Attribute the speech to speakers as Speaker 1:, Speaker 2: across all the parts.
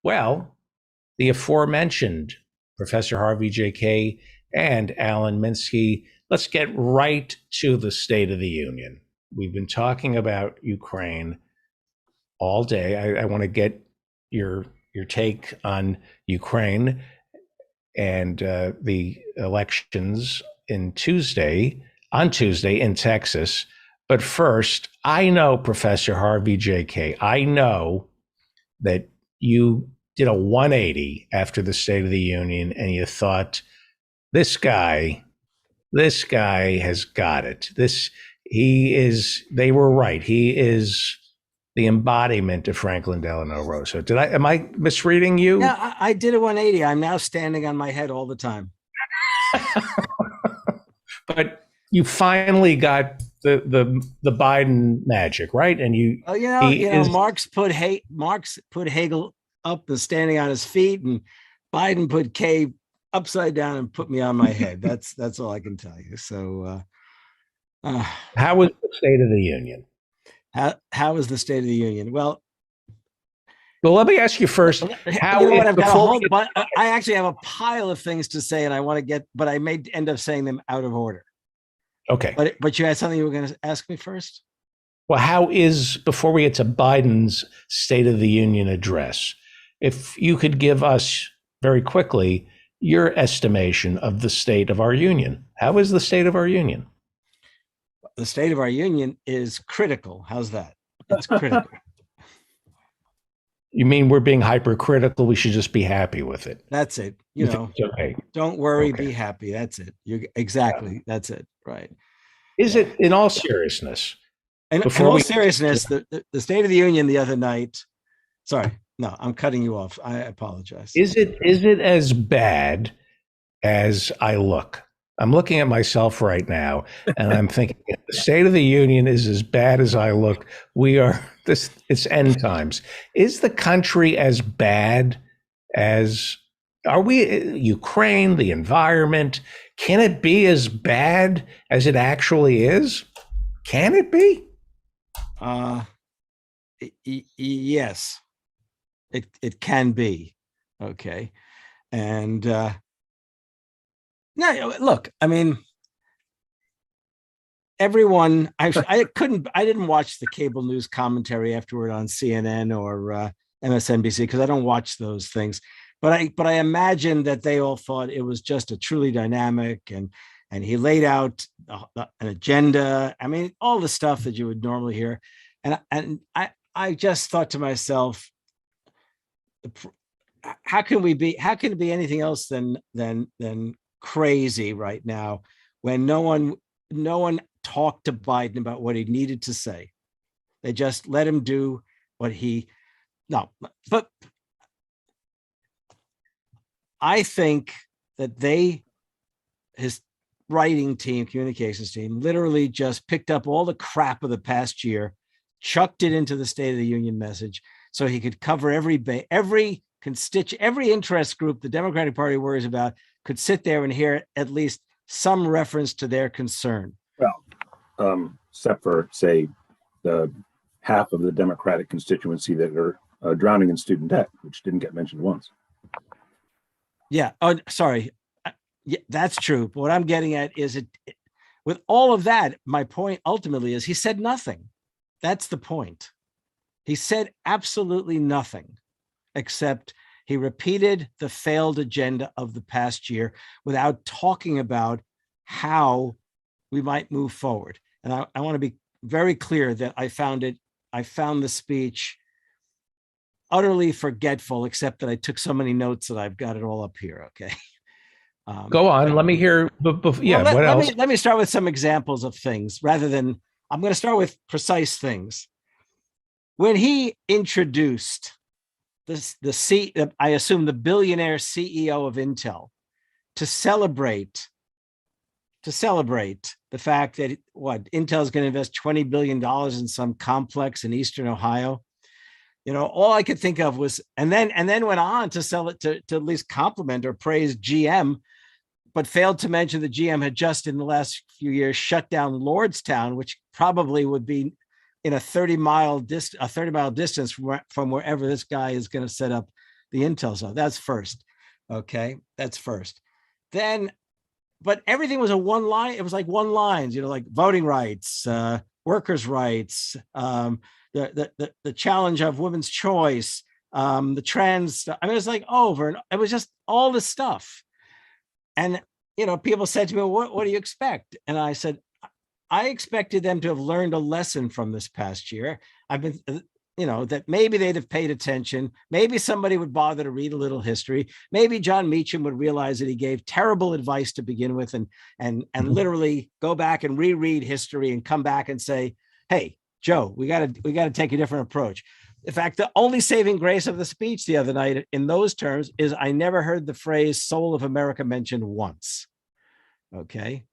Speaker 1: Well, the aforementioned Professor Harvey J.K. and Alan Minsky, let's get right to the State of the Union. We've been talking about Ukraine all day. I want to get your take on Ukraine and the elections on Tuesday in Texas. But first, I know Professor Harvey J.K. I know that you did a 180 after the State of the Union, and you thought, this guy, this guy has got it. They were right. He is the embodiment of Franklin Delano Roosevelt. Am I misreading you?
Speaker 2: Yeah, I did a 180. I'm now standing on my head all the time.
Speaker 1: But you finally got the Biden magic, right? And
Speaker 2: Marx put Hegel up and standing on his feet, and Biden put K upside down and put me on my head. That's all I can tell you. So,
Speaker 1: how was the State of the Union?
Speaker 2: How was the State of the Union? Well,
Speaker 1: let me ask you first.
Speaker 2: I actually have a pile of things to say, and I want to get, but I may end up saying them out of order.
Speaker 1: Okay.
Speaker 2: But you had something you were going to ask me first?
Speaker 1: Well, before we get to Biden's State of the Union address, if you could give us very quickly your estimation of the state of our union. How is the state of our union?
Speaker 2: The state of our union is critical. How's that? It's critical.
Speaker 1: You mean we're being hypercritical? We should just be happy with it.
Speaker 2: That's it. Okay. Don't worry, be happy. That's it. That's it. Right.
Speaker 1: Is it, in all seriousness?
Speaker 2: And in all seriousness, the State of the Union the other night. Sorry, no, I'm cutting you off. I apologize.
Speaker 1: Is it as bad as I look? I'm looking at myself right now, and I'm thinking, if the State of the Union is as bad as I look, it's end times. Is the country as bad as, are we, Ukraine, the environment? Can it be as bad as it actually is? Can it be?
Speaker 2: Yes, it can be. Okay. And, no, look, I mean, everyone, I didn't watch the cable news commentary afterward on CNN or MSNBC because I don't watch those things. But I imagine that they all thought it was just a truly dynamic, and he laid out an agenda. I mean, all the stuff that you would normally hear. And I just thought to myself, how can it be anything else than crazy right now when no one talked to Biden about what he needed to say. They just let him do what but I think that his writing team, communications team, literally just picked up all the crap of the past year, chucked it into the State of the Union message so he could cover every interest group the Democratic Party worries about could sit there and hear at least some reference to their concern.
Speaker 3: Well, except for, say, the half of the Democratic constituency that are drowning in student debt, which didn't get mentioned once.
Speaker 2: Yeah. Oh, sorry. Yeah, that's true. But what I'm getting at is with all of that, my point ultimately is he said nothing. That's the point. He said absolutely nothing, except he repeated the failed agenda of the past year without talking about how we might move forward. And I want to be very clear that I found the speech utterly forgetful, except that I took so many notes that I've got it all up here. Okay.
Speaker 1: Go on. Let me hear. What else?
Speaker 2: Let me start with some examples of things rather than, I'm going to start with precise things. When he introduced I assume the billionaire CEO of Intel to celebrate the fact that Intel is going to invest $20 billion in some complex in Eastern Ohio. All I could think of was, and then went on to sell it to at least compliment or praise GM, but failed to mention that GM had just in the last few years shut down Lordstown, which probably would be in a 30-mile distance from wherever this guy is going to set up the intel zone. That's first. Okay, that's first. Then, but everything was a one line. It was like one lines, like voting rights, workers' rights, the challenge of women's choice, the trans. I mean, it was like over, and it was just all this stuff. And people said to me, what do you expect? And I said, I expected them to have learned a lesson from this past year. I've been, that maybe they'd have paid attention. Maybe somebody would bother to read a little history. Maybe John Meacham would realize that he gave terrible advice to begin with, and literally go back and reread history and come back and say, hey, Joe, we got to take a different approach. In fact, the only saving grace of the speech the other night in those terms is I never heard the phrase soul of America mentioned once. Okay.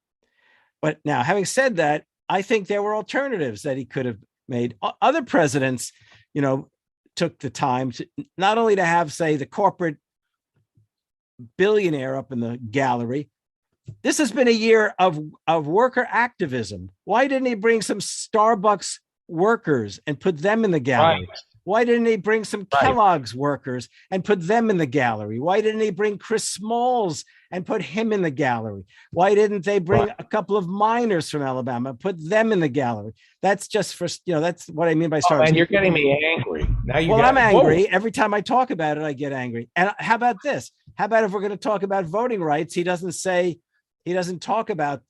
Speaker 2: But now, having said that, I think there were alternatives that he could have made. Other presidents, took the time to not only to have, say, the corporate billionaire up in the gallery. This has been a year of worker activism. Why didn't he bring some Starbucks workers and put them in the gallery? Right. Why didn't he bring some Kellogg's workers and put them in the gallery? Why didn't he bring Chris Smalls and put him in the gallery? Why didn't they bring a couple of miners from Alabama, put them in the gallery? That's just for, that's what I mean by Starbucks.
Speaker 1: And you're getting me angry. Now
Speaker 2: I'm angry. Every time I talk about it, I get angry. And how about this? How about if we're going to talk about voting rights? He talked about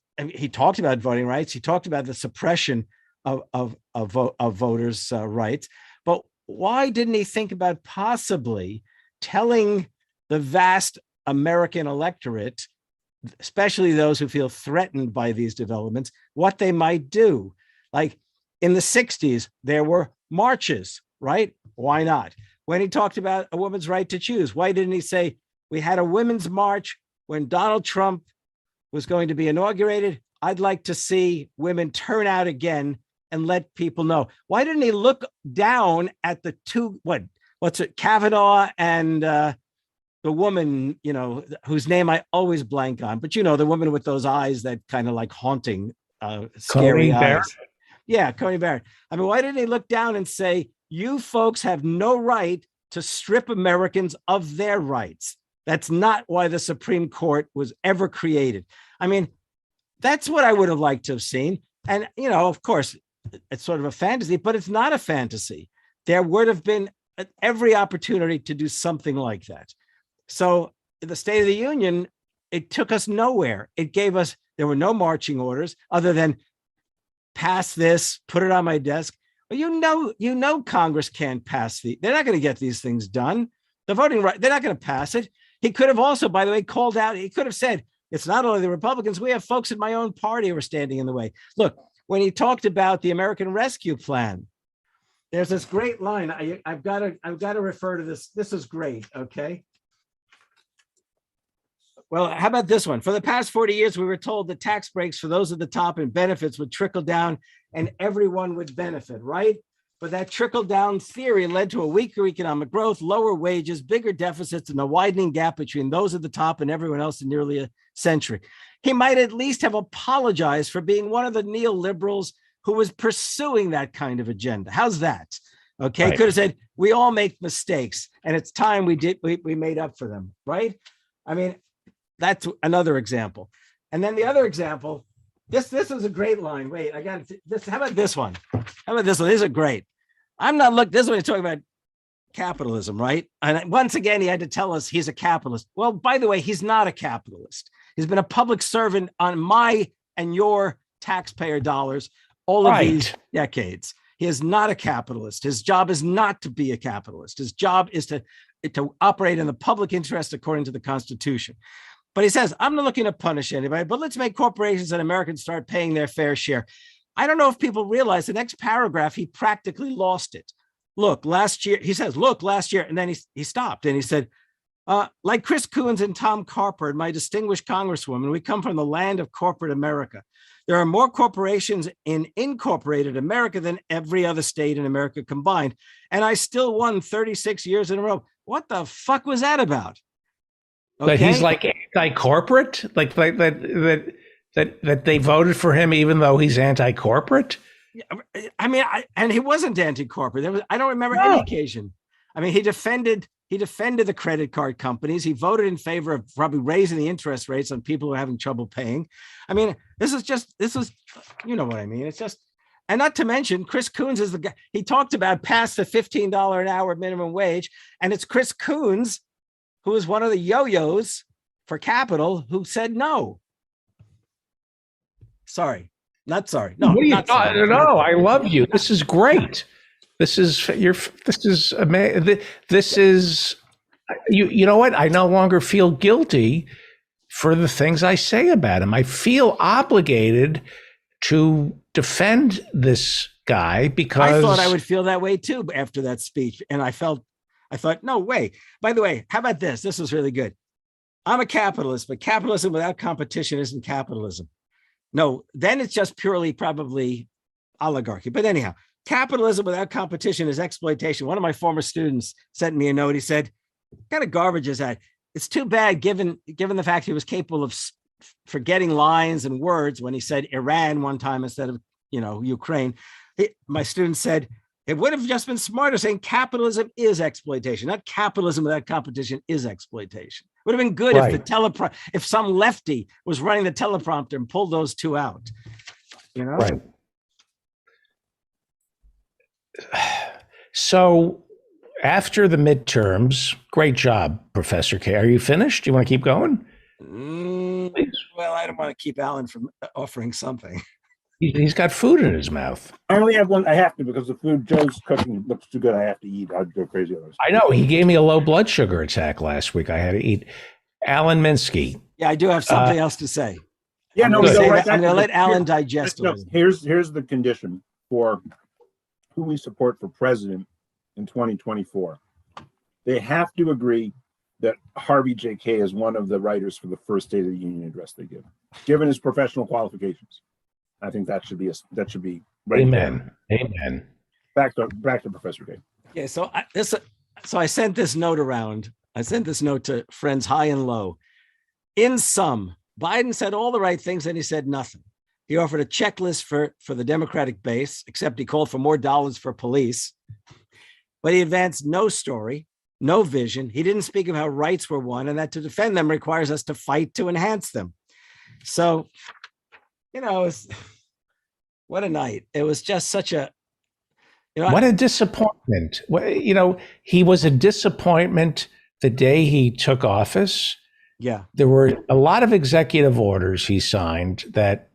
Speaker 2: voting rights. He talked about the suppression of voters' rights. But why didn't he think about possibly telling the vast American electorate, especially those who feel threatened by these developments, what they might do? Like in the 60s, there were marches, right? Why not? When he talked about a woman's right to choose, why didn't he say, we had a women's march when Donald Trump was going to be inaugurated? I'd like to see women turn out again and let people know. Why didn't he look down at the two, Kavanaugh and the woman, whose name I always blank on, but the woman with those eyes that kind of like haunting, scary eyes. Barrett? Yeah, Coney Barrett. I mean, why didn't he look down and say, you folks have no right to strip Americans of their rights? That's not why the Supreme Court was ever created. I mean, that's what I would have liked to have seen. And, of course, it's sort of a fantasy, but it's not a fantasy. There would have been every opportunity to do something like that. So the State of the Union, it took us nowhere. There were no marching orders other than pass this, put it on my desk. Well, Congress can't pass they're not going to get these things done. The voting right, they're not going to pass it. He could have also, by the way, called out, he could have said, it's not only the Republicans, we have folks in my own party who are standing in the way. Look, when he talked about the American Rescue Plan, there's this great line. I've got to refer to this. This is great. Okay. Well, how about this one? For the past 40 years, we were told that tax breaks for those at the top and benefits would trickle down and everyone would benefit, right? But that trickle-down theory led to a weaker economic growth, lower wages, bigger deficits, and a widening gap between those at the top and everyone else in nearly a century. He might at least have apologized for being one of the neoliberals who was pursuing that kind of agenda. How's that? Okay, right. Could have said, we all make mistakes, and it's time we made up for them, right? I mean, that's another example. And then the other example, this is a great line. Wait, I got this. How about this one? How about this one? These are great. This is when he's talking about capitalism, right? And once again, he had to tell us he's a capitalist. Well, by the way, he's not a capitalist. He's been a public servant on my and your taxpayer dollars all of these decades. He is not a capitalist. His job is not to be a capitalist. His job is to operate in the public interest according to the Constitution. But he says, I'm not looking to punish anybody, but let's make corporations and Americans start paying their fair share. I don't know if people realize the next paragraph, he practically lost it. Look, last year, and then he stopped and he said, like Chris Coons and Tom Carper, my distinguished congresswoman, we come from the land of corporate America. There are more corporations in incorporated America than every other state in America combined. And I still won 36 years in a row. What the fuck was that about? Okay?
Speaker 1: That he's like anti-corporate? Like that they voted for him even though he's anti-corporate?
Speaker 2: I mean, and he wasn't anti-corporate. I don't remember any occasion. I mean, he defended He defended the credit card companies. He voted in favor of probably raising the interest rates on people who are having trouble paying. I mean, this is, you know what I mean? It's just, and not to mention, Chris Coons is the guy. He talked about past the $15 an hour minimum wage. And it's Chris Coons, who is one of the yo-yos for capital, who said no. Sorry, not sorry. No,
Speaker 1: What are you
Speaker 2: not sorry.
Speaker 1: No, I love you. This is great. This is amazing. This is, you know what? I no longer feel guilty for the things I say about him. I feel obligated to defend this guy because
Speaker 2: I thought I would feel that way too after that speech. And I thought, no way. By the way, how about this? This was really good. I'm a capitalist, but capitalism without competition isn't capitalism. No, then it's just purely probably oligarchy. But anyhow, capitalism without competition is exploitation. One of my former students sent me a note. He said, what kind of garbage is that? It's too bad given the fact he was capable of forgetting lines and words when he said Iran one time instead of, Ukraine. My student said, it would have just been smarter saying capitalism is exploitation, not capitalism without competition is exploitation. It would have been good if some lefty was running the teleprompter and pulled those two out,
Speaker 1: Right. So after the midterms, great job, Professor K. Are you finished? Do you want to keep going?
Speaker 2: Well, I don't want to keep Alan from offering something.
Speaker 1: He's got food in his mouth.
Speaker 3: I only have one. I have to because the food Joe's cooking looks too good. I have to eat. I'd go crazy otherwise.
Speaker 1: I know. He gave me a low blood sugar attack last week. I had to eat. Alan Minsky.
Speaker 2: Yeah, I do have something else to say.
Speaker 3: Yeah,
Speaker 2: I'm
Speaker 3: no,
Speaker 2: going
Speaker 3: right
Speaker 2: to let Alan digest
Speaker 3: no,
Speaker 2: it.
Speaker 3: Here's the condition for who we support for president in 2024. They have to agree that Harvey J.K. is one of the writers for the first State of the Union address they give, given his professional qualifications. I think that should be right.
Speaker 1: Amen. There. Amen.
Speaker 3: Back to Professor K.
Speaker 2: Yeah. So I sent this note around. I sent this note to friends high and low. In sum, Biden said all the right things and he said nothing. He offered a checklist for the Democratic base, except he called for more dollars for police. But he advanced no story, no vision. He didn't speak of how rights were won and that to defend them requires us to fight to enhance them. So, what a night. It was just such a,
Speaker 1: what a disappointment. He was a disappointment the day he took office.
Speaker 2: Yeah.
Speaker 1: There were a lot of executive orders he signed that,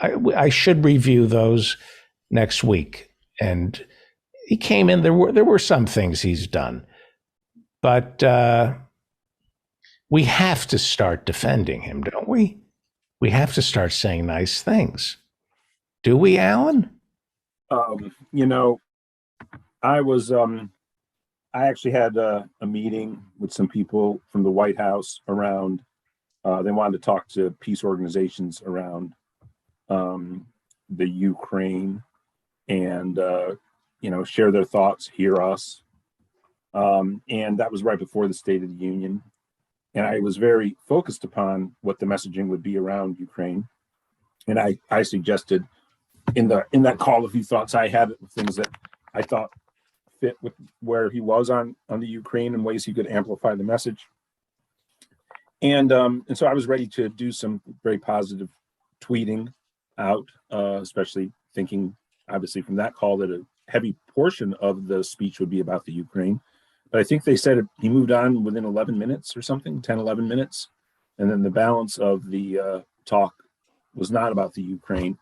Speaker 1: I should review those next week. And he came in, there were some things he's done, but we have to start defending him, don't we? We have to start saying nice things. Do we, Alan?
Speaker 3: I actually had a meeting with some people from the White House around, they wanted to talk to peace organizations around the Ukraine and, share their thoughts, hear us. And that was right before the State of the Union. And I was very focused upon what the messaging would be around Ukraine. And I suggested in that call a few thoughts I had, things that I thought fit with where he was on the Ukraine and ways he could amplify the message. And so I was ready to do some very positive tweeting out, especially thinking, obviously, from that call that a heavy portion of the speech would be about the Ukraine. But I think they said he moved on within 11 minutes or something, 10, 11 minutes. And then the balance of the talk was not about the Ukraine.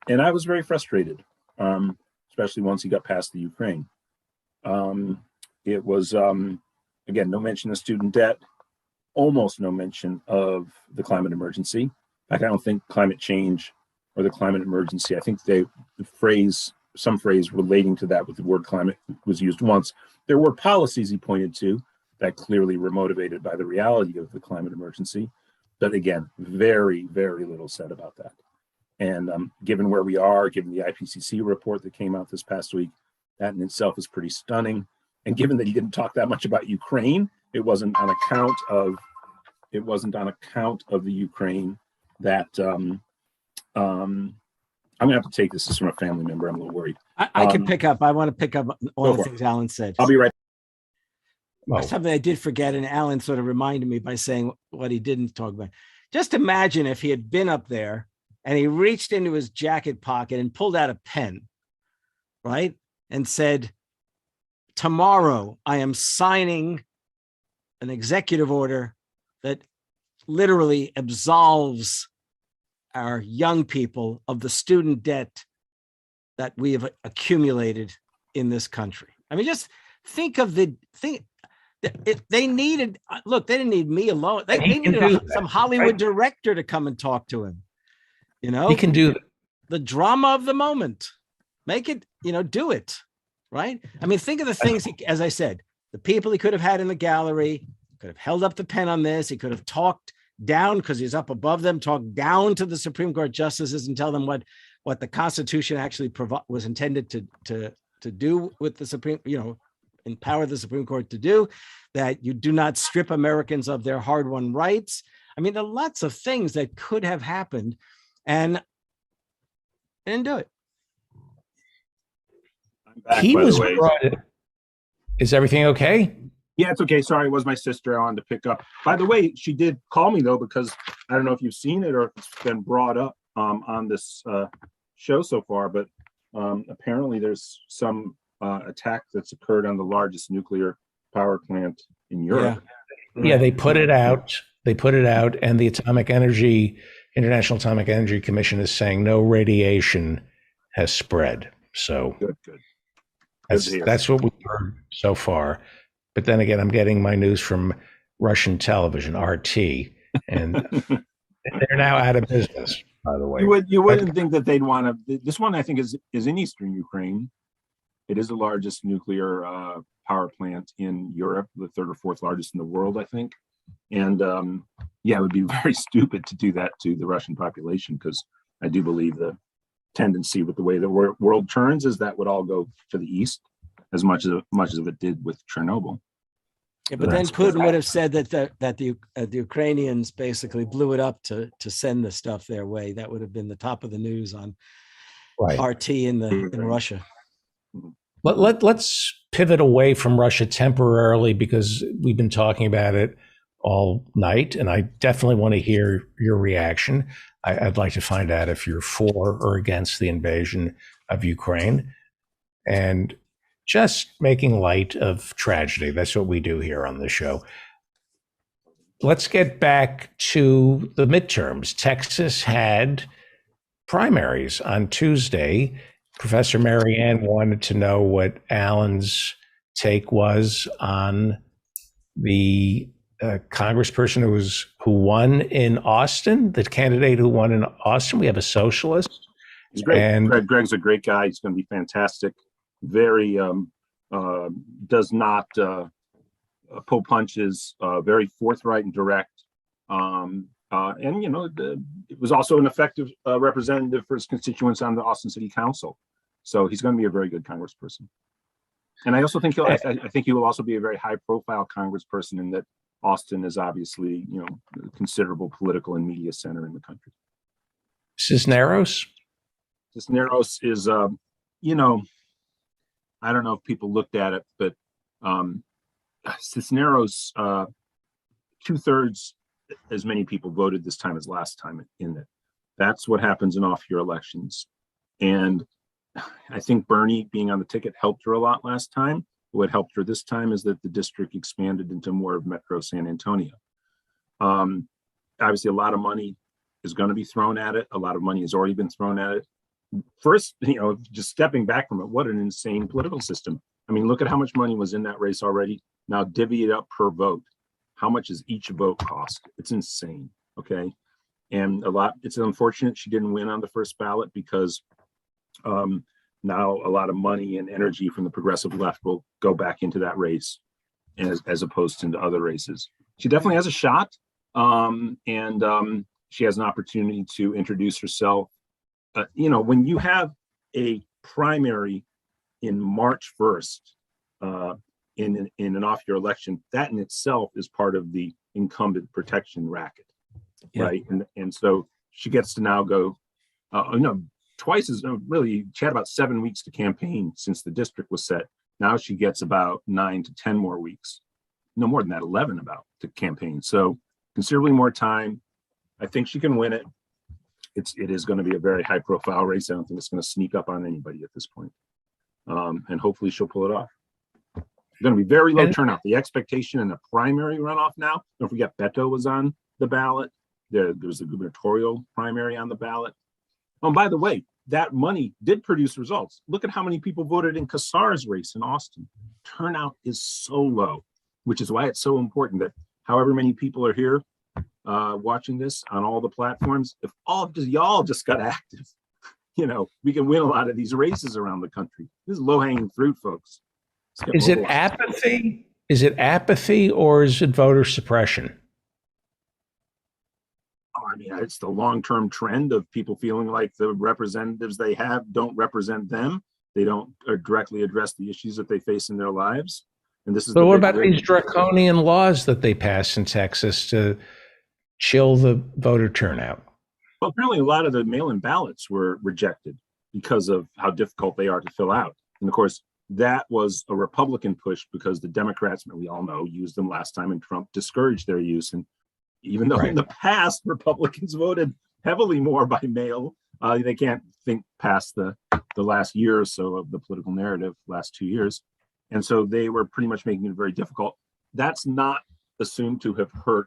Speaker 3: And I was very frustrated, especially once he got past the Ukraine. It was, again, no mention of student debt, almost no mention of the climate emergency. In fact, I don't think climate change or the climate emergency, I think some phrase relating to that with the word climate was used once. There were policies he pointed to that clearly were motivated by the reality of the climate emergency. But again, very, very little said about that. And given where we are, given the IPCC report that came out this past week, that in itself is pretty stunning. And given that he didn't talk that much about Ukraine, it wasn't on account of the Ukraine that I'm gonna have to take this. This is from a family member. I'm a little worried.
Speaker 2: I can pick up. I want to pick up all the things Alan said.
Speaker 3: I'll be right
Speaker 1: Oh,
Speaker 2: something I did forget, and Alan sort of reminded me by saying what he didn't talk about. Just imagine if he had been up there and he reached into his jacket pocket and pulled out a pen, right? And said, tomorrow I am signing an executive order that literally absolves our young people of the student debt that we have accumulated in this country. I mean, just think of the thing. They needed, look, they didn't need me alone. They needed some Hollywood director to come and talk to him. You know,
Speaker 1: he can do
Speaker 2: the drama of the moment. Make it, do it. Right. I mean, think of the things, as I said, the people he could have had in the gallery, could have held up the pen on this. He could have talked down, because he's up above them, talk down to the Supreme Court justices and tell them what the Constitution actually was intended to do with the Supreme, empower the Supreme Court to do, that you do not strip Americans of their hard-won rights. I mean, there are lots of things that could have happened, and they didn't do it.
Speaker 3: I'm back,
Speaker 1: he
Speaker 3: by
Speaker 1: was
Speaker 3: the way.
Speaker 1: brought. Is everything okay?
Speaker 3: Yeah, it's okay. Sorry, it was my sister I wanted to pick up. By the way, she did call me though, because I don't know if you've seen it or if it's been brought up on this show so far, but apparently there's some attack that's occurred on the largest nuclear power plant in Europe.
Speaker 1: Yeah, they put it out. And the International Atomic Energy Commission is saying no radiation has spread. So
Speaker 3: Good.
Speaker 1: that's what we've heard so far. But then again, I'm getting my news from Russian television, RT, and they're now out of business, by the way.
Speaker 3: You wouldn't think that they'd want to. This one, I think, is in eastern Ukraine. It is the largest nuclear power plant in Europe, the third or fourth largest in the world, I think. And it would be very stupid to do that to the Russian population, because I do believe the tendency with the way the world turns is that would all go to the east, as much as it did with Chernobyl.
Speaker 2: Yeah, but then Putin would have said that the Ukrainians basically blew it up to send the stuff their way. That would have been the top of the news on RT in Russia.
Speaker 1: Let's pivot away from Russia temporarily, because we've been talking about it all night, and I definitely want to hear your reaction. I'd like to find out if you're for or against the invasion of Ukraine, and just making light of tragedy. That's what we do here on the show. Let's get back to the midterms. Texas had primaries on Tuesday. Professor Marianne wanted to know what Alan's take was on the congressperson who won in Austin, the candidate who won in Austin. We have a socialist.
Speaker 3: He's great. And Greg's a great guy. He's going to be fantastic. Very does not pull punches. Very forthright and direct. And it was also an effective representative for his constituents on the Austin City Council. So he's going to be a very good congressperson. And I also think I think he will also be a very high-profile congressperson, in that Austin is obviously, a considerable political and media center in the country.
Speaker 1: Cisneros?
Speaker 3: Cisneros is, I don't know if people looked at it, but Cisneros, 2/3 as many people voted this time as last time in it. That's what happens in off-year elections. And I think Bernie being on the ticket helped her a lot last time. What helped her this time is that the district expanded into more of Metro San Antonio. Obviously, a lot of money is going to be thrown at it. A lot of money has already been thrown at it. First, just stepping back from it, what an insane political system. I mean, look at how much money was in that race already. Now divvy it up per vote. How much does each vote cost? It's insane. Okay. And it's unfortunate she didn't win on the first ballot, because now a lot of money and energy from the progressive left will go back into that race as opposed to into other races. She definitely has a shot. And she has an opportunity to introduce herself. When you have a primary in March 1st, in an off-year election, that in itself is part of the incumbent protection racket, right? And so she gets to now go, twice as really. She had about 7 weeks to campaign since the district was set. Now she gets about 9 to 10 more weeks, no more than that, 11 about to campaign. So considerably more time. I think she can win it. It is going to be a very high profile race. I don't think it's going to sneak up on anybody at this point. And hopefully she'll pull it off. It's going to be very low turnout. The expectation in the primary runoff now, don't forget Beto was on the ballot. There's a gubernatorial primary on the ballot. Oh, and by the way, that money did produce results. Look at how many people voted in Kassar's race in Austin. Turnout is so low, which is why it's so important that however many people are here watching this on all the platforms, if y'all just got active, you know, we can win a lot of these races around the country. This is low-hanging fruit, folks.
Speaker 1: Is it apathy? Is it apathy or is it voter suppression?
Speaker 3: I mean, it's the long-term trend of people feeling like the representatives they have don't represent them. They don't directly address the issues that they face in their lives. And this is.
Speaker 1: But what about these draconian laws that they passed in Texas to chill the voter turnout?
Speaker 3: Well, apparently a lot of the mail-in ballots were rejected because of how difficult they are to fill out. And of course, that was a Republican push because the Democrats, we all know, used them last time and Trump discouraged their use. And even though in the past Republicans voted heavily more by mail, they can't think past the last year or so of the political narrative, last 2 years. And so they were pretty much making it very difficult. That's not assumed to have hurt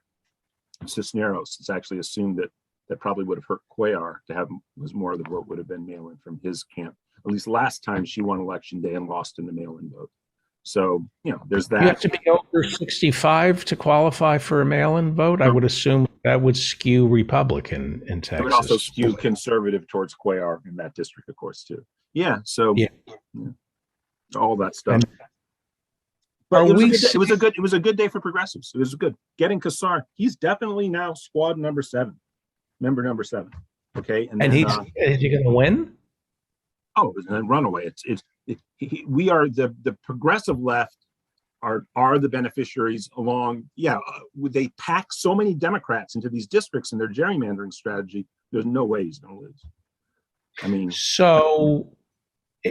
Speaker 3: Cisneros. It's actually assumed that probably would have hurt Cuellar to have was more of the vote would have been mail-in from his camp. At least last time she won election day and lost in the mail-in vote. So, you know, there's that.
Speaker 1: You have to be over 65 to qualify for a mail-in vote? I would assume that would skew Republican in Texas.
Speaker 3: It would also skew conservative towards Cuellar in that district, of course, too. Yeah, so all that stuff. But it was a good day for progressives. It was good. Getting Kassar, he's definitely now squad number 7. Member number 7. Okay.
Speaker 1: And is he going to win?
Speaker 3: Oh, and then runaway. We are the progressive left are the beneficiaries along. Yeah. They pack so many Democrats into these districts in their gerrymandering strategy. There's no way he's going to lose. I mean,
Speaker 1: so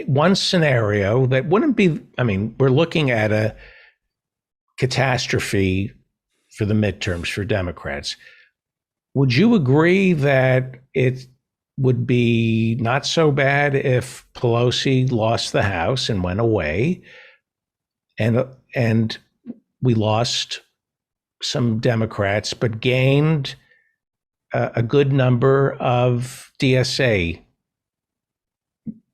Speaker 1: one scenario that wouldn't be, we're looking at a catastrophe for the midterms for Democrats. Would you agree that it would be not so bad if Pelosi lost the House and went away, and we lost some Democrats, but gained a good number of DSA?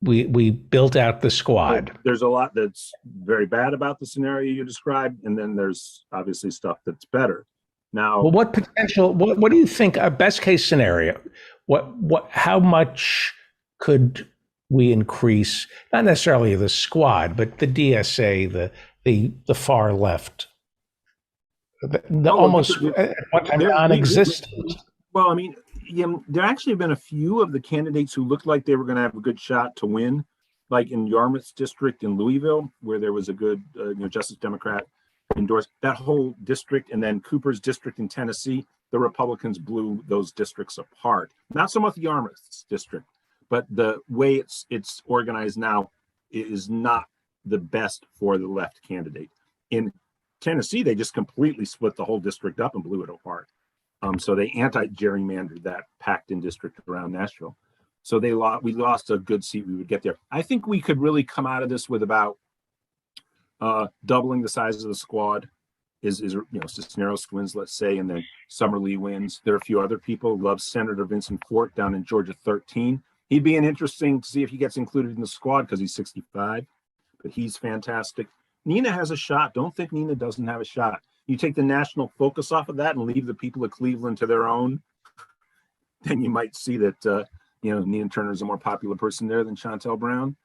Speaker 1: We built out the squad.
Speaker 3: There's a lot that's very bad about the scenario you described, and then there's obviously stuff that's better. Now,
Speaker 1: well, what do you think a best case scenario? How much could we increase? Not necessarily the squad, but the DSA, the far left, almost non-existent.
Speaker 3: Well, I mean, there actually have been a few of the candidates who looked like they were going to have a good shot to win, like in Yarmouth's district in Louisville, where there was a good Justice Democrat endorsed that whole district, and then Cooper's district in Tennessee. The Republicans blew those districts apart. Not so much Yarmouth's district, but the way it's organized now is not the best for the left candidate. In Tennessee, they just completely split the whole district up and blew it apart. So they anti-gerrymandered that packed-in district around Nashville. So we lost a good seat. We would get there. I think we could really come out of this with about doubling the size of the squad. Cisneros wins, let's say, and then Summerlee wins. There are a few other people. Love Senator Vincent Fort down in Georgia 13. He'd be interesting to see if he gets included in the squad because he's 65, but he's fantastic. Nina has a shot. Don't think Nina doesn't have a shot. You take the national focus off of that and leave the people of Cleveland to their own, then you might see that Nina Turner is a more popular person there than Shontel Brown,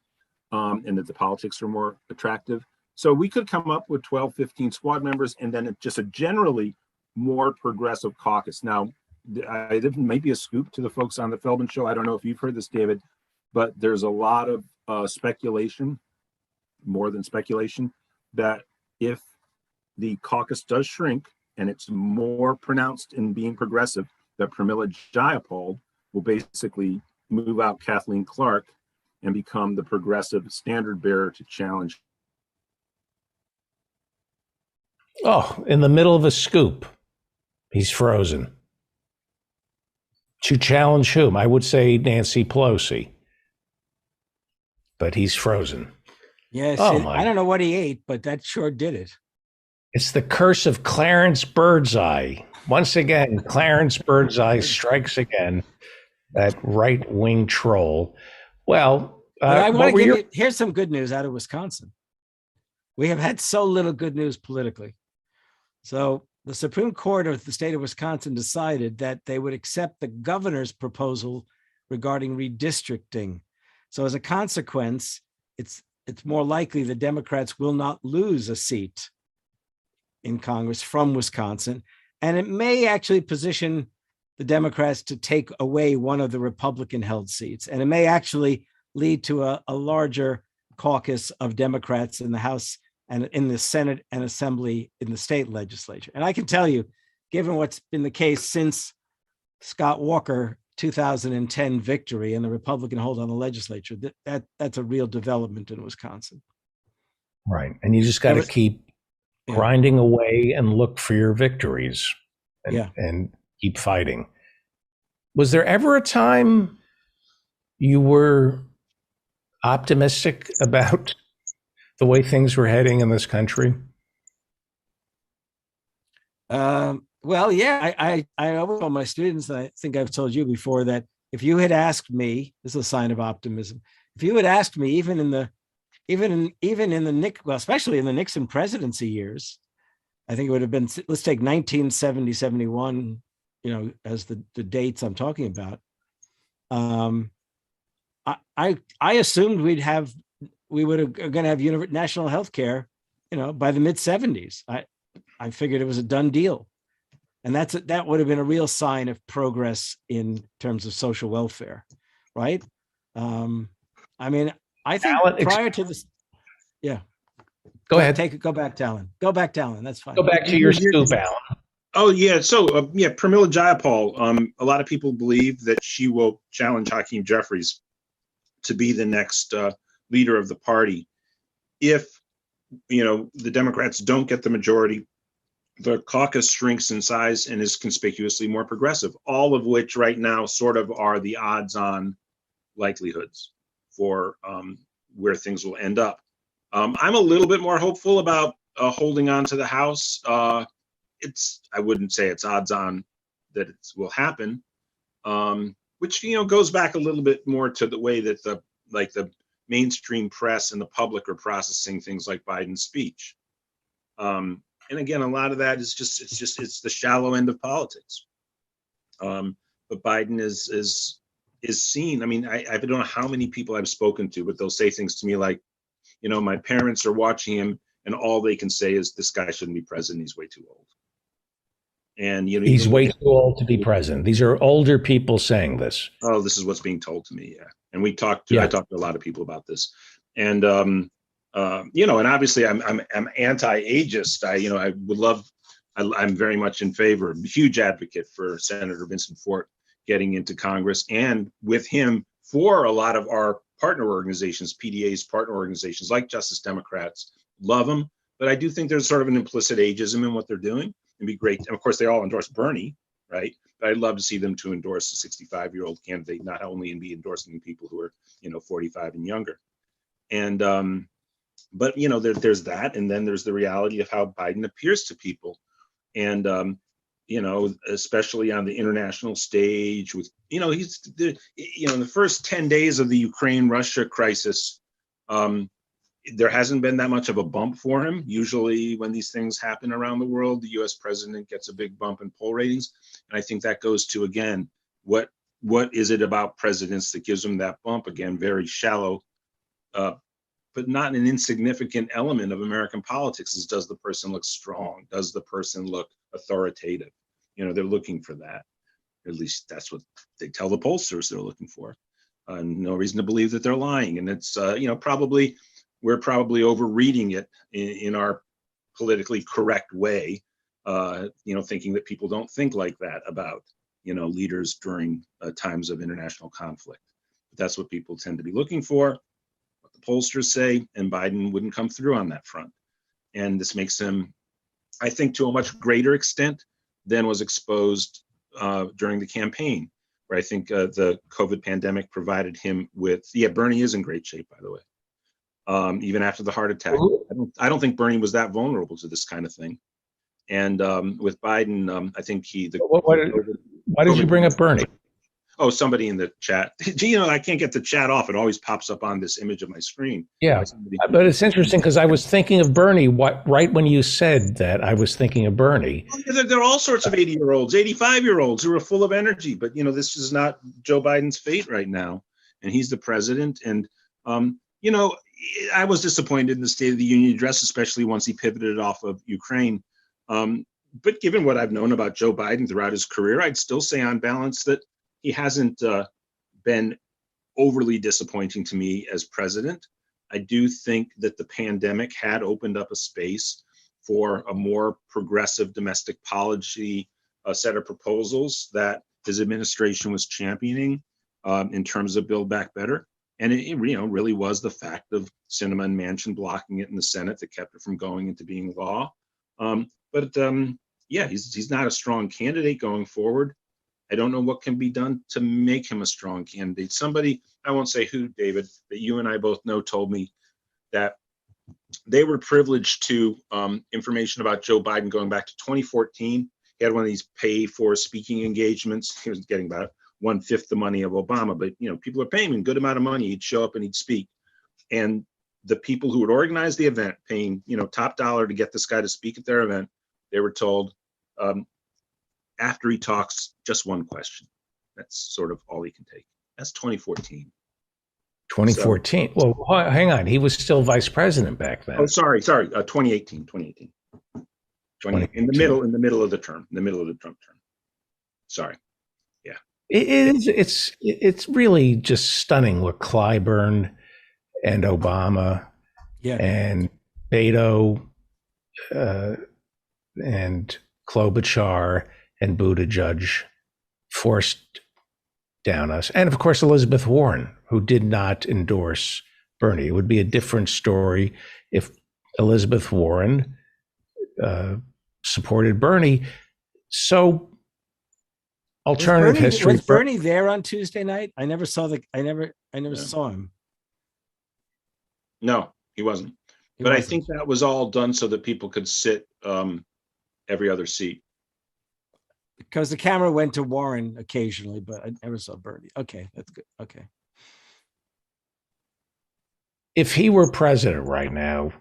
Speaker 3: and that the politics are more attractive. So we could come up with 12, 15 squad members, and then just a generally more progressive caucus. Now, it may be a scoop to the folks on the Feldman Show. I don't know if you've heard this, David, but there's a lot of speculation, more than speculation, that if the caucus does shrink and it's more pronounced in being progressive, that Pramila Jayapal will basically move out Kathleen Clark and become the progressive standard bearer to challenge.
Speaker 1: Oh, in the middle of a scoop, he's frozen. To challenge whom? I would say Nancy Pelosi, but he's frozen.
Speaker 2: Yes,
Speaker 1: Oh
Speaker 2: I
Speaker 1: my!
Speaker 2: don't know what he ate, but that sure did it.
Speaker 1: It's the curse of Clarence Birdseye. Once again, Clarence Birdseye strikes again. That right wing troll. Well,
Speaker 2: But I want
Speaker 1: what
Speaker 2: to
Speaker 1: were
Speaker 2: give
Speaker 1: your?
Speaker 2: you, here's some good news out of Wisconsin. We have had so little good news politically. So the Supreme Court of the state of Wisconsin decided that they would accept the governor's proposal regarding redistricting. So as a consequence, it's more likely the Democrats will not lose a seat in Congress from Wisconsin. And it may actually position the Democrats to take away one of the Republican held seats. And it may actually lead to a larger caucus of Democrats in the House and in the Senate and Assembly in the state legislature. And I can tell you, given what's been the case since Scott Walker 2010 victory and the Republican hold on the legislature, that's a real development in Wisconsin.
Speaker 1: Right. And you just got to keep grinding away and look for your victories and keep fighting. Was there ever a time you were optimistic about the way things were heading in this country?
Speaker 2: Well, yeah, I always tell my students, and I think I've told you before, that if you had asked me, this is a sign of optimism. If you had asked me, even in the especially in the Nixon presidency years, I think it would have been, let's take 1970, 71, as the dates I'm talking about. I assumed we were going to have national health care, by the mid 70s. I figured it was a done deal. And that would have been a real sign of progress in terms of social welfare, right? I mean, I think prior to this, yeah.
Speaker 1: Go ahead.
Speaker 2: Go back, Talon. Go back, Talon. That's fine.
Speaker 1: Go back to your scoop, Alan.
Speaker 3: Oh yeah, so Pramila Jayapal. A lot of people believe that she will challenge Hakeem Jeffries to be the next leader of the party. If the Democrats don't get the majority, the caucus shrinks in size and is conspicuously more progressive. All of which right now sort of are the odds-on likelihoods for where things will end up. I'm a little bit more hopeful about holding on to the House. I wouldn't say it's odds on that it will happen, which goes back a little bit more to the way that the mainstream press and the public are processing things like Biden's speech. And again, a lot of that is it's the shallow end of politics. But Biden is seen. I mean, I don't know how many people I've spoken to, but they'll say things to me like, my parents are watching him and all they can say is this guy shouldn't be president. He's way too old. And
Speaker 1: he's way too old to be president. These are older people saying this.
Speaker 3: Oh, this is what's being told to me. Yeah. And I talked to a lot of people about this. And and obviously I'm anti-ageist. I would love, I'm very much in favor, huge advocate for Senator Vincent Fort getting into Congress, and with him for a lot of our partner organizations, PDA's partner organizations like Justice Democrats, love him. But I do think there's sort of an implicit ageism in what they're doing. It'd be great. And of course, they all endorse Bernie, right? But I'd love to see them to endorse a 65-year-old candidate, not only and be endorsing people who are, 45 and younger. And, but, there's that. And then there's the reality of how Biden appears to people. And, especially on the international stage with, he's, in the first 10 days of the Ukraine-Russia crisis, there hasn't been that much of a bump for him. Usually when these things happen around the world, the US president gets a big bump in poll ratings. And I think that goes to, again, what is it about presidents that gives them that bump? Again, very shallow, but not an insignificant element of American politics is, does the person look strong? Does the person look authoritative? They're looking for that. At least that's what they tell the pollsters they're looking for. No reason to believe that they're lying. And it's, we're probably overreading it in our politically correct way, thinking that people don't think like that about, leaders during times of international conflict. But that's what people tend to be looking for, what the pollsters say, and Biden wouldn't come through on that front. And this makes him, I think to a much greater extent than was exposed during the campaign, where I think the COVID pandemic provided him with, Bernie is in great shape, by the way, even after the heart attack. I don't think Bernie was that vulnerable to this kind of thing. And with Biden, I think
Speaker 1: why did you bring up Bernie?
Speaker 3: Oh, somebody in the chat. Gee, I can't get the chat off. It always pops up on this image of my screen.
Speaker 1: Yeah, but it's interesting because I was thinking of Bernie. Right when you said that, I was thinking of Bernie.
Speaker 3: There are all sorts of 80-year-olds, 85-year-olds who are full of energy. But, this is not Joe Biden's fate right now. And he's the president. And, I was disappointed in the State of the Union address, especially once he pivoted off of Ukraine. But given what I've known about Joe Biden throughout his career, I'd still say on balance that he hasn't been overly disappointing to me as president. I do think that the pandemic had opened up a space for a more progressive domestic policy set of proposals that his administration was championing in terms of Build Back Better. And it really was the fact of Sinema and Manchin blocking it in the Senate that kept it from going into being law. He's not a strong candidate going forward. I don't know what can be done to make him a strong candidate. Somebody, I won't say who, David, that you and I both know, told me that they were privileged to information about Joe Biden going back to 2014. He had one of these pay for speaking engagements. He was getting about 1/5 the money of Obama, but people are paying him a good amount of money. He'd show up and he'd speak. And the people who would organize the event, paying top dollar to get this guy to speak at their event, they were told, after he talks, just one question. That's sort of all he can take. That's 2014.
Speaker 1: 2014. So, well, hang on. He was still vice president back then.
Speaker 3: Oh, sorry. 2018. 2018. In the middle of the term. In the middle of the Trump term. Sorry. Yeah.
Speaker 1: It's really just stunning what Clyburn and Obama and Beto and Klobuchar and Buttigieg forced down us. And of course, Elizabeth Warren, who did not endorse Bernie. It would be a different story if Elizabeth Warren supported Bernie. So alternative history.
Speaker 2: Was Bernie there on Tuesday night? I never saw I never saw him.
Speaker 3: No, he wasn't. I think that was all done so that people could sit every other seat.
Speaker 2: Because the camera went to Warren occasionally, but I never saw Bernie. Okay, that's good. Okay.
Speaker 1: If he were president right now,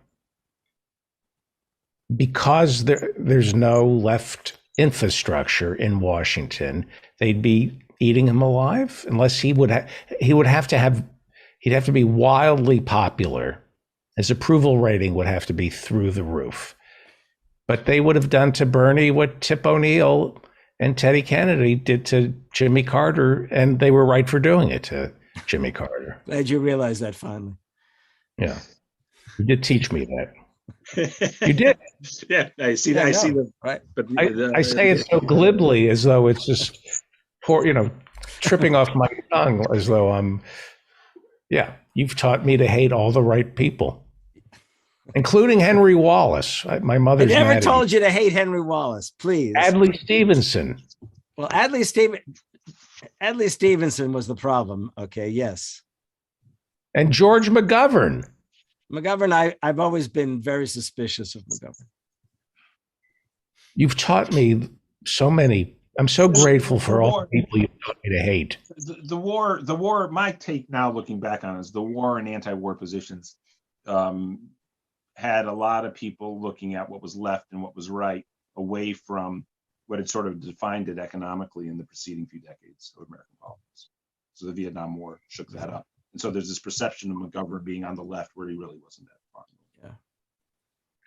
Speaker 1: because there's no left infrastructure in Washington, they'd be eating him alive unless he'd have to be wildly popular. His approval rating would have to be through the roof. But they would have done to Bernie what Tip O'Neill and Teddy Kennedy did to Jimmy Carter, and they were right for doing it to Jimmy Carter.
Speaker 2: Glad you realized that finally.
Speaker 1: Yeah, you did teach me that. You did.
Speaker 3: Yeah, I see that. I see that.
Speaker 2: Right.
Speaker 1: But I say it so glibly, as though it's just tripping off my tongue, as though I'm. Yeah, you've taught me to hate all the right people, including Henry Wallace. My mother's.
Speaker 2: I never told you to hate Henry Wallace, please.
Speaker 1: Adlai Stevenson.
Speaker 2: Well, Adlai Stevenson was the problem. Okay, yes.
Speaker 1: And George McGovern.
Speaker 2: I've always been very suspicious of McGovern.
Speaker 1: You've taught me so many. I'm so grateful for all the people you've taught me to hate.
Speaker 3: The war, my take now looking back on it is the war and anti-war positions had a lot of people looking at what was left and what was right away from what had sort of defined it economically in the preceding few decades of American politics. So the Vietnam War shook that up. And so there's this perception of McGovern being on the left where he really wasn't that far.
Speaker 2: Yeah.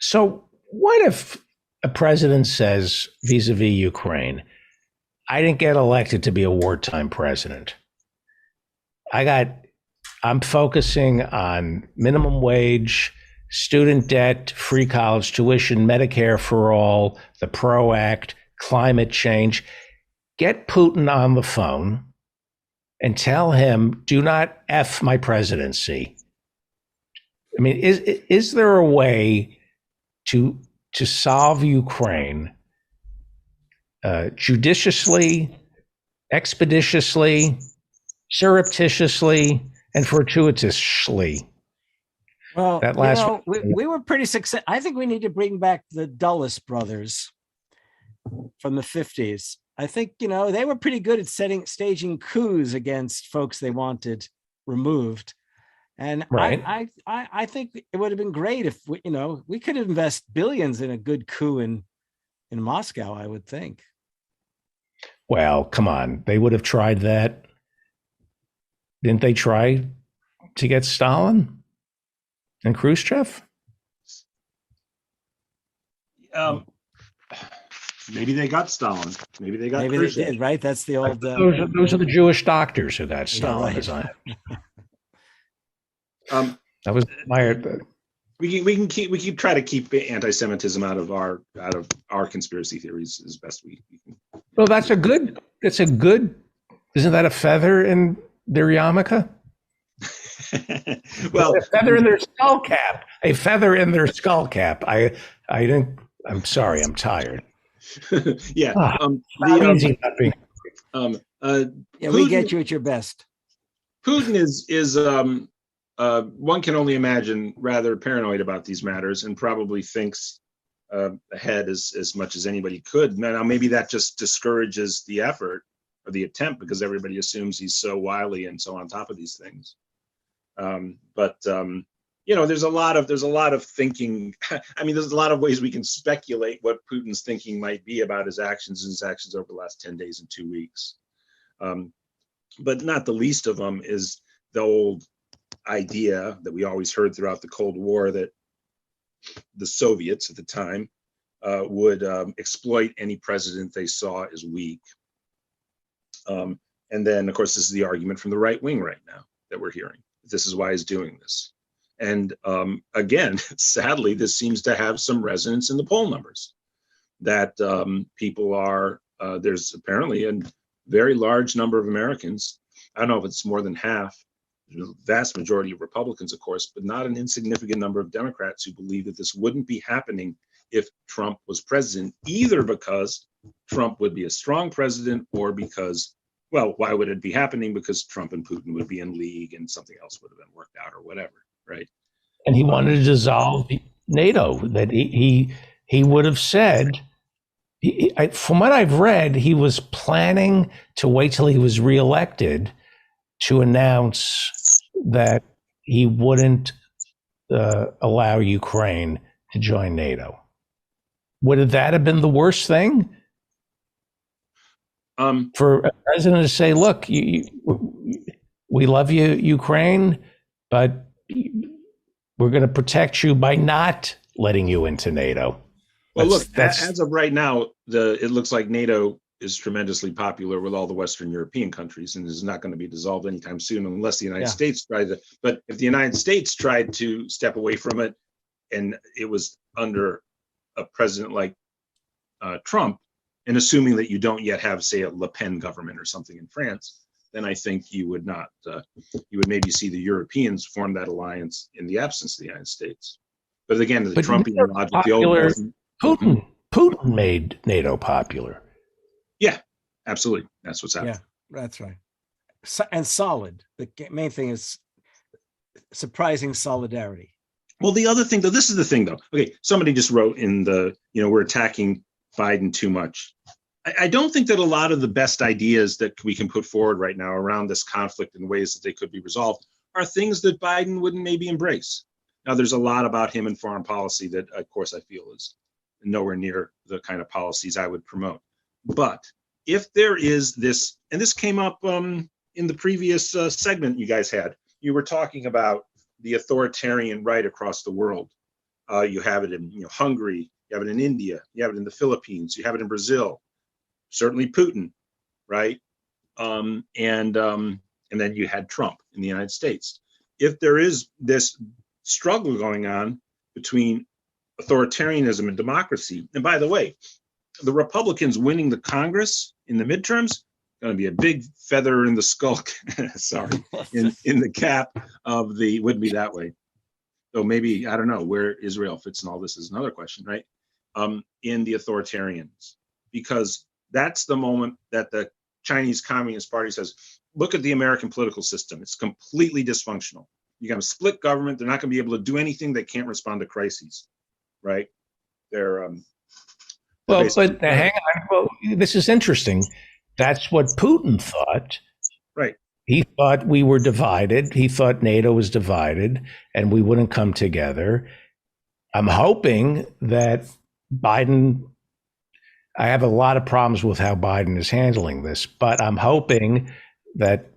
Speaker 1: So what if a president says vis-a-vis Ukraine, I didn't get elected to be a wartime president. I'm focusing on minimum wage, student debt, free college tuition, Medicare for all, the PRO Act, climate change. Get Putin on the phone and tell him, do not F my presidency. I mean, is there a way to to solve Ukraine judiciously, expeditiously, surreptitiously, and fortuitously.
Speaker 2: Well,
Speaker 1: That last
Speaker 2: we were pretty successful. I think we need to bring back the Dulles brothers from the 50s. I think, they were pretty good at staging coups against folks they wanted removed. And
Speaker 1: right.
Speaker 2: I think it would have been great if we could invest billions in a good coup in Moscow, I would think.
Speaker 1: Well, come on. They would have tried that. Didn't they try to get Stalin and Khrushchev?
Speaker 4: Maybe they got Stalin. Maybe they got
Speaker 2: Maybe
Speaker 4: Khrushchev.
Speaker 2: they did, right? That's the old.
Speaker 1: Those are the Jewish doctors who got Stalin.
Speaker 2: Right.
Speaker 1: That was my.
Speaker 4: We keep try to keep anti-Semitism out of our conspiracy theories as best we can.
Speaker 1: Well, that's a good. Isn't that a feather in their yarmulke?
Speaker 4: Well,
Speaker 1: a feather in their skull cap. A feather in their skull cap. I didn't. I'm sorry. I'm tired.
Speaker 4: Yeah.
Speaker 2: We get you at your best.
Speaker 4: Putin is one can only imagine rather paranoid about these matters and probably thinks ahead as much as anybody could. Now, maybe that just discourages the effort or the attempt because everybody assumes he's so wily and so on top of these things. There's a lot of thinking. I mean, there's a lot of ways we can speculate what Putin's thinking might be about his actions over the last 10 days and 2 weeks. But not the least of them is the old idea that we always heard throughout the Cold War that the Soviets at the time would exploit any president they saw as weak. And then, of course, this is the argument from the right wing right now that we're hearing. This is why he's doing this. And again, sadly, this seems to have some resonance in the poll numbers that people are, there's apparently a very large number of Americans. I don't know if it's more than half, the vast majority of Republicans, of course, but not an insignificant number of Democrats who believe that this wouldn't be happening if Trump was president, either because Trump would be a strong president or because, well, why would it be happening? Because Trump and Putin would be in league and something else would have been worked out or whatever. Right.
Speaker 1: And he wanted to dissolve NATO. That he would have said, from what I've read, he was planning to wait till he was reelected to announce that he wouldn't allow Ukraine to join NATO. Would that have been the worst thing? For a president to say, look, we love you, Ukraine, but we're going to protect you by not letting you into NATO.
Speaker 4: Well, as of right now, it looks like NATO is tremendously popular with all the Western European countries and is not going to be dissolved anytime soon unless the United States tried to. But if the United States tried to step away from it and it was under a president like Trump, and assuming that you don't yet have, say, a Le Pen government or something in France, then I think you would not. You would maybe see the Europeans form that alliance in the absence of the United States. But again, the Trumpian logic, the old
Speaker 1: Putin made NATO popular.
Speaker 4: Yeah, absolutely. That's what's happening.
Speaker 2: Yeah, that's right. And solid. The main thing is surprising solidarity.
Speaker 4: Well, the other thing, though, this is the thing, though. Okay, somebody just wrote in we're attacking Biden too much. I don't think that a lot of the best ideas that we can put forward right now around this conflict in ways that they could be resolved are things that Biden wouldn't maybe embrace. Now, there's a lot about him in foreign policy that, of course, I feel is nowhere near the kind of policies I would promote. But if there is this, and this came up in the previous segment you guys had, you were talking about the authoritarian right across the world. You have it in Hungary, you have it in India, you have it in the Philippines, you have it in Brazil. Certainly Putin, right? And then you had Trump in the United States. If there is this struggle going on between authoritarianism and democracy, and by the way, the Republicans winning the Congress in the midterms, going to be a big feather in the skull, sorry, in the cap of wouldn't be that way. So maybe, I don't know, where Israel fits in all this is another question, right? in the authoritarians, because that's the moment that the Chinese Communist Party says, look at the American political system. It's completely dysfunctional. You got a split government. They're not going to be able to do anything. They can't respond to crises, right? They're
Speaker 1: well,
Speaker 4: basically-
Speaker 1: but hang on. Well, this is interesting. That's what Putin thought.
Speaker 4: right.
Speaker 1: He thought we were divided. He thought NATO was divided and we wouldn't come together. I'm hoping that Biden, I have a lot of problems with how Biden is handling this, but I'm hoping that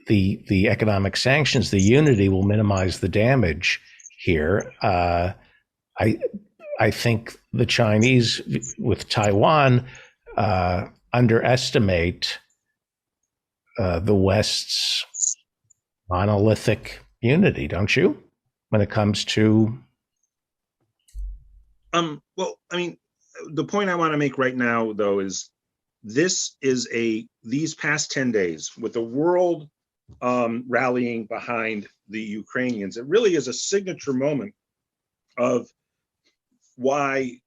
Speaker 1: the economic sanctions, the unity, will minimize the damage here. I think the Chinese with Taiwan underestimate the West's monolithic unity, don't you? When it comes to
Speaker 4: well, I mean, the point I want to make right now, though, is these past 10 days with the world rallying behind the Ukrainians, it really is a signature moment of why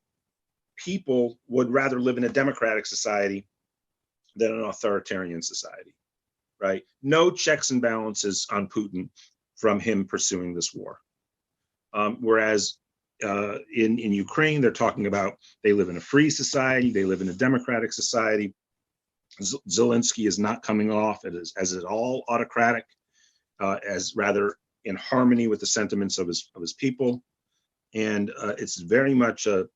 Speaker 4: people would rather live in a democratic society than an authoritarian society, right? No checks and balances on Putin from him pursuing this war. Whereas in Ukraine, they're talking about they live in a free society, they live in a democratic society. Zelensky is not coming off as at all autocratic, as rather in harmony with the sentiments of his people. And it's very much a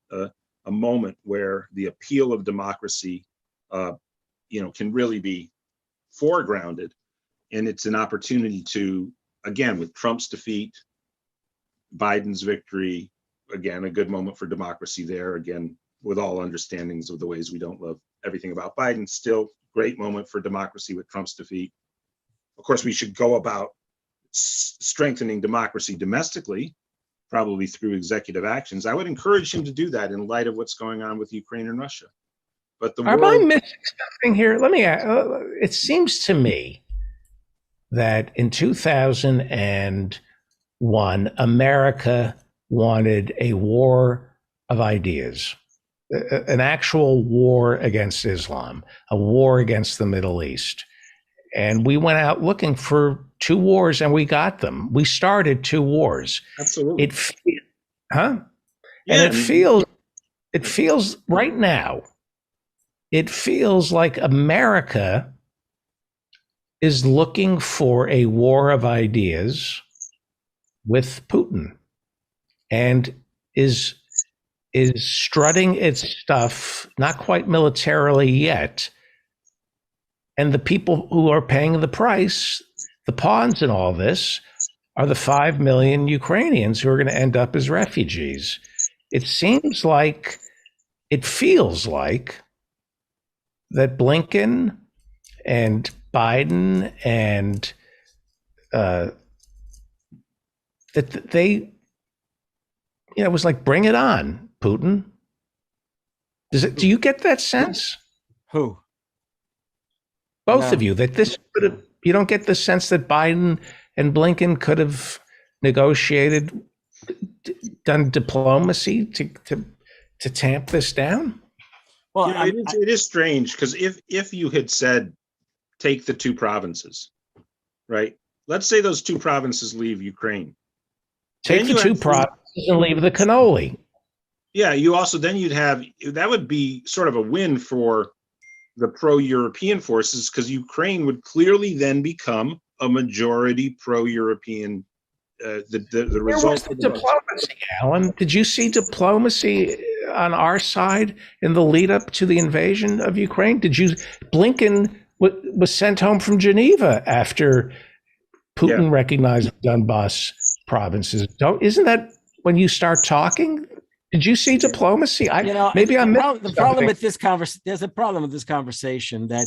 Speaker 4: moment where the appeal of democracy, can really be foregrounded. And it's an opportunity to, again, with Trump's defeat, Biden's victory, again, a good moment for democracy there, again, with all understandings of the ways we don't love everything about Biden, still great moment for democracy with Trump's defeat. Of course, we should go about strengthening democracy domestically, probably through executive actions. I would encourage him to do that in light of what's going on with Ukraine and Russia. But the
Speaker 1: Am I missing something here? Let me ask, it seems to me that in 2001, America wanted a war of ideas, an actual war against Islam, a war against the Middle East. And we went out looking for two wars and we got them. We started two wars.
Speaker 4: Absolutely.
Speaker 1: And
Speaker 4: Yeah,
Speaker 1: it feels right now, it feels like America is looking for a war of ideas with Putin and is strutting its stuff, not quite militarily yet. And the people who are paying the price, the pawns in all this, are the 5 million Ukrainians who are going to end up as refugees. It feels like that Blinken and Biden and that they, it was like, bring it on, Putin. Do you get that sense?
Speaker 2: Who?
Speaker 1: Both
Speaker 2: No.
Speaker 1: of you, that this could have, you don't get the sense that Biden and Blinken could have negotiated, done diplomacy to tamp this down?
Speaker 2: Well,
Speaker 4: it is strange because if you had said, take the two provinces, right? Let's say those two provinces leave Ukraine.
Speaker 1: Take the two provinces and leave the cannoli.
Speaker 4: Yeah, you'd have, that would be sort of a win for the pro-European forces, because Ukraine would clearly then become a majority pro-European. The result
Speaker 1: of diplomacy, Alan. Did you see diplomacy on our side in the lead up to the invasion of Ukraine? Blinken was sent home from Geneva after Putin recognized Donbass provinces. Isn't that when you start talking? Did you see diplomacy?
Speaker 2: The problem with this conversation, there's a problem with this conversation that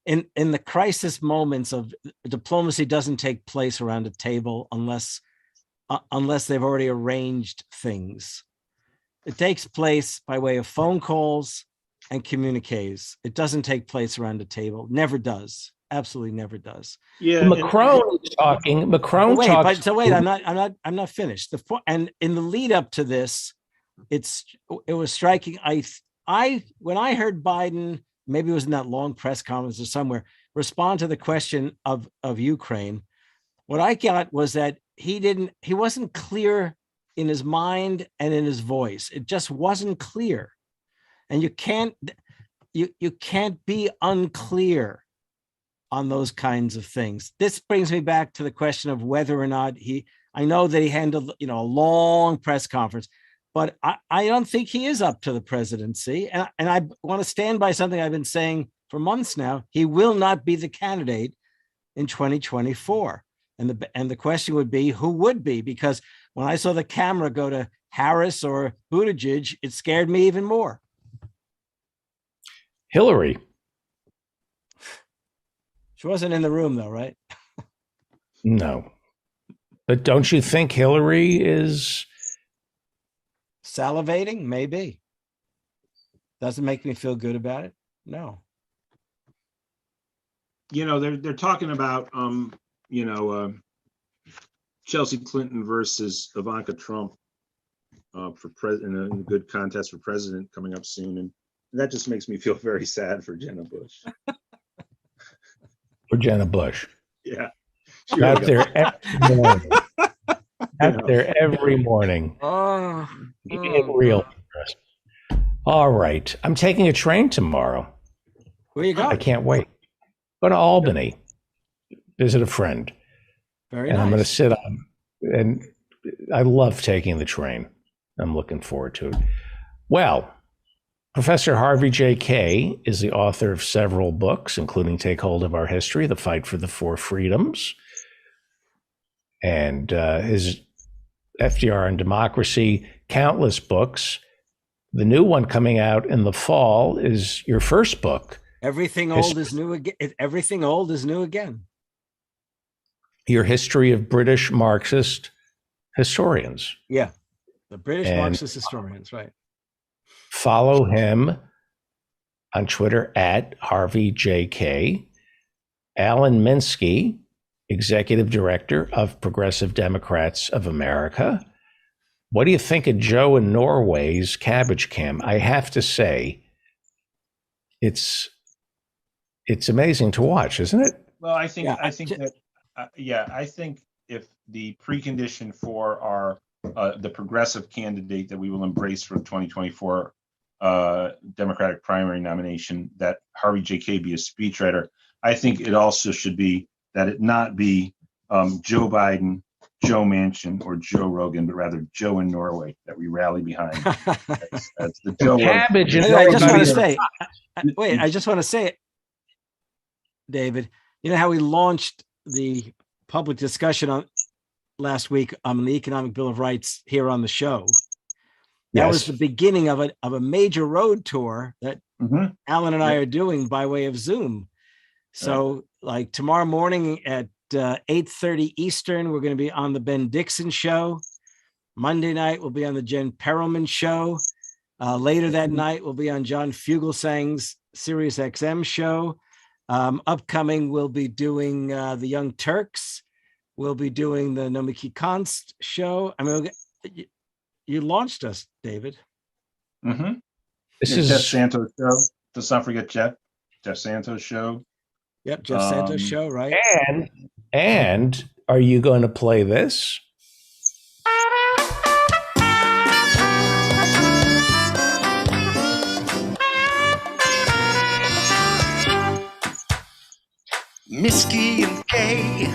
Speaker 2: in the crisis moments of diplomacy doesn't take place around a table unless they've already arranged things. It takes place by way of phone calls and communiques. It doesn't take place around a table. Never does. Absolutely never does.
Speaker 4: Yeah,
Speaker 1: Macron talking.
Speaker 2: I'm not finished. And in the lead up to this, it was striking. When I heard Biden, maybe it was in that long press conference or somewhere, respond to the question of Ukraine, what I got was that he wasn't clear in his mind and in his voice. It just wasn't clear. And you can't be unclear on those kinds of things. This brings me back to the question of whether or not I know that he handled, a long press conference, but I don't think he is up to the presidency. And I want to stand by something I've been saying for months now. He will not be the candidate in 2024. And the question would be, who would be? Because when I saw the camera go to Harris or Buttigieg, it scared me even more.
Speaker 1: Hillary.
Speaker 2: She wasn't in the room though, right?
Speaker 1: No. But don't you think Hillary is
Speaker 2: salivating? Maybe. Doesn't make me feel good about it. No.
Speaker 4: They're talking about Chelsea Clinton versus Ivanka Trump for president, in a good contest for president coming up soon, and that just makes me feel very sad for Jenna Bush.
Speaker 1: For Jenna Bush.
Speaker 4: Yeah.
Speaker 1: Out there every morning. Out there every morning. It real. All right. I'm taking a train tomorrow.
Speaker 2: Where you going?
Speaker 1: I can't wait. Go to Albany. Visit a friend.
Speaker 2: Very
Speaker 1: and
Speaker 2: nice.
Speaker 1: I'm going to sit on, and I love taking the train. I'm looking forward to it. Well, Professor Harvey J. Kaye is the author of several books, including Take Hold of Our History, The Fight for the Four Freedoms, and his FDR and Democracy, countless books. The new one coming out in the fall is your first book.
Speaker 2: Everything old is new again. Everything old is new again.
Speaker 1: Your History of British Marxist Historians.
Speaker 2: Yeah, the British Marxist historians, right.
Speaker 1: Follow him on Twitter at Harvey J. Kaye. Alan Minsky, Executive Director of Progressive Democrats of America. What do you think of Joe in Norway's Cabbage Camp? I have to say, it's amazing to watch, isn't it?
Speaker 4: Well, I think if the precondition for our the progressive candidate that we will embrace for the 2024 Democratic primary nomination, that Harvey J. Kaye be a speechwriter, I think it also should be that it not be Joe Biden, Joe Manchin, or Joe Rogan, but rather Joe in Norway that we rally behind. That's the Joe.
Speaker 1: Cabbage.
Speaker 2: I just want to say, I just want to say it, David. You know how we launched the public discussion on last week on the Economic Bill of Rights here on the show. That was the beginning of a major road tour that Alan and I are doing by way of Zoom. So like tomorrow morning at 8:30 Eastern, we're going to be on the Ben Dixon show. Monday night, we'll be on the Jen Perelman show. Later that night, we'll be on John Fugelsang's Sirius XM show. Upcoming, we'll be doing the Young Turks. We'll be doing the Nomiki Konst show. I mean, you launched us, David.
Speaker 4: This is Jeff Santos show. Let's not forget Jeff Santos show.
Speaker 2: Yep, Jeff Santos show, right?
Speaker 1: And are you going to play this?
Speaker 5: Minsky and Kaye